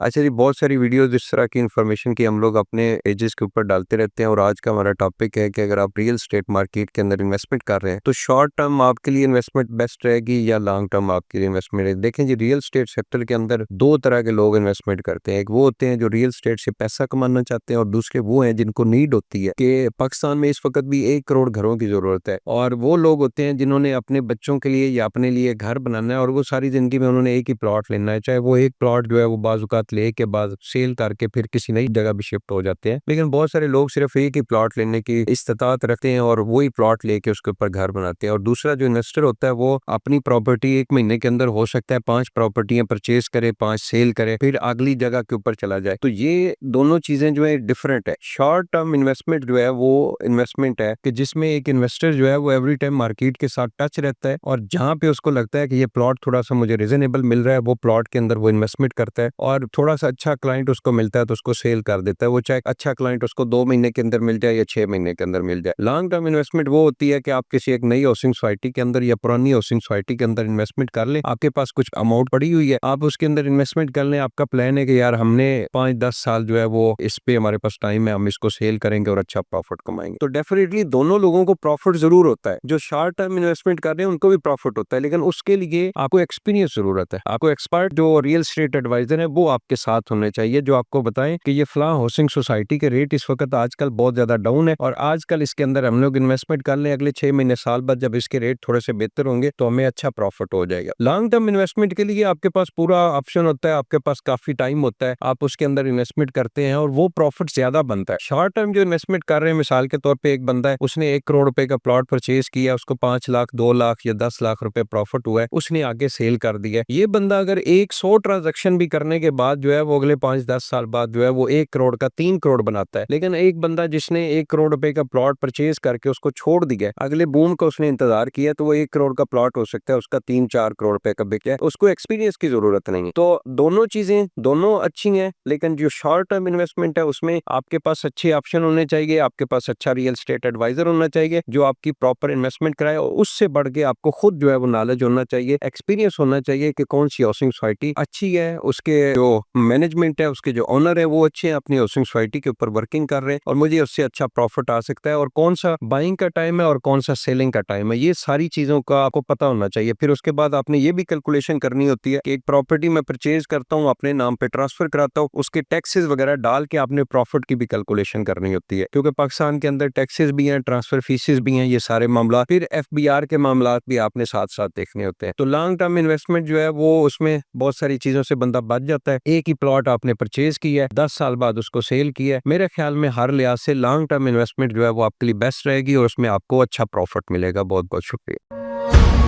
अच्छा जी, बहुत सारी वीडियोज़ इस तरह की इन्फॉर्मेशन की हम लोग अपने पेजेस के ऊपर डालते रहते हैं और आज का हमारा टॉपिक है कि अगर आप रियल एस्टेट मार्केट के अंदर इन्वेस्टमेंट कर रहे हैं, तो शॉर्ट टर्म आपके लिए इन्वेस्टमेंट बेस्ट रहेगी या लॉन्ग टर्म आपके लिए इन्वेस्टमेंट है? देखें जी, रियल एस्टेट सेक्टर के अंदर 2 तरह के लोग इन्वेस्टमेंट करते हैं। एक वो होते हैं जो रियल एस्टेट से पैसा कमाना चाहते हैं और दूसरे वो हैं जिनको नीड होती है कि पाकिस्तान में इस वक़्त भी 1 करोड़ घरों की ज़रूरत है और वो लोग होते हैं जिन्होंने अपने बच्चों के लिए या अपने लिए घर बनाना है और वो सारी ज़िंदगी में उन्होंने एक ही प्लॉट लेना है। चाहे वो एक प्लॉट जो है वो बाज़-औक़ात ले के बाद सेल करके फिर किसी नई जगह भी शिफ्ट हो जाते हैं। लेकिन बहुत सारे लोग सिर्फ एक ही प्लॉट लेने की इस्तात रखते हैं और वही प्लॉट लेके उसके ऊपर घर बनाते हैं। और दूसरा जो इन्वेस्टर होता है वो अपनी प्रॉपर्टी 1 महीने के अंदर हो सकता है 5 प्रॉपर्टियां परचेज करे, 5 सेल करे, फिर अगली जगह के ऊपर चला जाए। तो ये दोनों चीजें जो है डिफरेंट है। शॉर्ट टर्म इन्वेस्टमेंट जो है वो इन्वेस्टमेंट है कि जिसमें एक इन्वेस्टर जो है वो एवरी टाइम मार्केट के साथ टच रहता है और जहां पे उसको लगता है कि ये प्लॉट थोड़ा सा मुझे रिजनेबल मिल रहा है, वो प्लॉट के अंदर वो इन्वेस्टमेंट करता है और थोड़ा सा अच्छा क्लाइंट उसको मिलता है तो उसको सेल कर देता है। वो चाहे अच्छा क्लाइंट उसको 2 महीने के अंदर मिल जाए या 6 महीने के अंदर मिल जाए। लॉन्ग टर्म इन्वेस्टमेंट वो होती है कि आप किसी एक नई हाउसिंग सोसाइटी के अंदर या पुरानी हाउसिंग सोसाइटी के अंदर इन्वेस्टमेंट कर लें। आपके पास कुछ अमाउंट पड़ी हुई है, आप उसके अंदर इन्वेस्टमेंट कर लें। आपका प्लान है कि यार हमने 5-10 साल जो है वो इस पे हमारे पास टाइम है, हम इसको सेल करेंगे और अच्छा प्रॉफिट कमाएंगे। तो डेफिनेटली दोनों लोगों को प्रॉफिट जरूर होता है। जो शॉर्ट टर्म इन्वेस्टमेंट कर रहे हैं उनको भी प्रॉफिट होता है, लेकिन उसके लिए आपको एक्सपीरियंस जरूरत है। आपको एक्सपर्ट जो रियल एस्टेट एडवाइजर है वो आपके साथ होने चाहिए, जो आपको बताएं कि ये फलां हाउसिंग सोसाइटी के रेट इस वक्त आजकल बहुत ज्यादा डाउन है और आजकल इसके अंदर हम लोग इन्वेस्टमेंट कर लें, अगले 6 महीने साल बाद जब इसके रेट थोड़े से बेहतर होंगे तो हमें अच्छा प्रॉफिट हो जाएगा। लॉन्ग टर्म इन्वेस्टमेंट के लिए आपके पास पूरा ऑप्शन होता है, आपके पास काफी टाइम होता है, आप उसके अंदर इन्वेस्टमेंट करते हैं और वो प्रॉफिट ज्यादा बनता है। शॉर्ट टर्म जो इन्वेस्टमेंट कर रहे हैं, मिसाल के तौर पर एक बंदा है, उसने 1 करोड़ रुपए का प्लॉट परचेज किया, उसको 5 लाख, 2 लाख या 10 लाख रुपए प्रॉफिट हुआ है, उसने आगे सेल कर दिया। ये बंदा अगर 100 ट्रांजेक्शन भी करने के बाद जो है वो अगले 5-10 साल बाद जो है वो 1 करोड़ का 3 करोड़ बनाता है। लेकिन एक बंदा जिसने 1 करोड़ रुपए का प्लॉट परचेज करके उसको छोड़ दिया, अगले बूम का उसने इंतजार किया, तो वो 1 करोड़ का प्लॉट हो सकता है उसका 3-4 करोड़ रुपए का बिक है। उसको एक्सपीरियंस की जरूरत नहीं है। तो दोनों चीजें दोनों अच्छी हैं, लेकिन जो शॉर्ट टर्म इन्वेस्टमेंट है उसमें आपके पास अच्छे ऑप्शन होने चाहिए, आपके पास अच्छा रियल एस्टेट एडवाइजर होना चाहिए जो आपकी प्रॉपर इन्वेस्टमेंट कराए और उससे बढ़ के आपको खुद जो है वो नॉलेज होना चाहिए, एक्सपीरियंस होना चाहिए कि कौन सी हाउसिंग सोसाइटी अच्छी है, उसके जो मैनेजमेंट है, उसके जो ओनर है वो अच्छे हैं, अपनी हाउसिंग सोसाइटी के ऊपर वर्किंग कर रहे हैं और मुझे उससे अच्छा प्रॉफिट आ सकता है, और कौन सा बाइंग का टाइम है और कौन सा सेलिंग का टाइम है, ये सारी चीजों का आपको पता होना चाहिए। फिर उसके बाद आपने ये भी कैलकुलेशन करनी होती है कि एक प्रॉपर्टी मैं परचेज करता हूँ, अपने नाम पे ट्रांसफर कराता हूँ, उसके टैक्सेस वगैरह डाल के आपने प्रॉफिट की भी कैलकुलेशन करनी होती है, क्योंकि पाकिस्तान के अंदर टैक्सेस भी हैं, ट्रांसफर फीसेस भी हैं, ये सारे मामला, फिर FBR के मामला भी आपने साथ साथ देखने होते हैं। तो लॉन्ग टर्म इन्वेस्टमेंट जो है वो उसमें बहुत सारी चीजों से बंदा बच जाता है। एक ही प्लॉट आपने परचेज किया है, 10 साल बाद उसको सेल किया है, मेरे ख्याल में हर लिहाज से लॉन्ग टर्म इन्वेस्टमेंट जो है वो आपके लिए बेस्ट रहेगी और उसमें आपको अच्छा प्रॉफिट मिलेगा। बहुत बहुत शुक्रिया।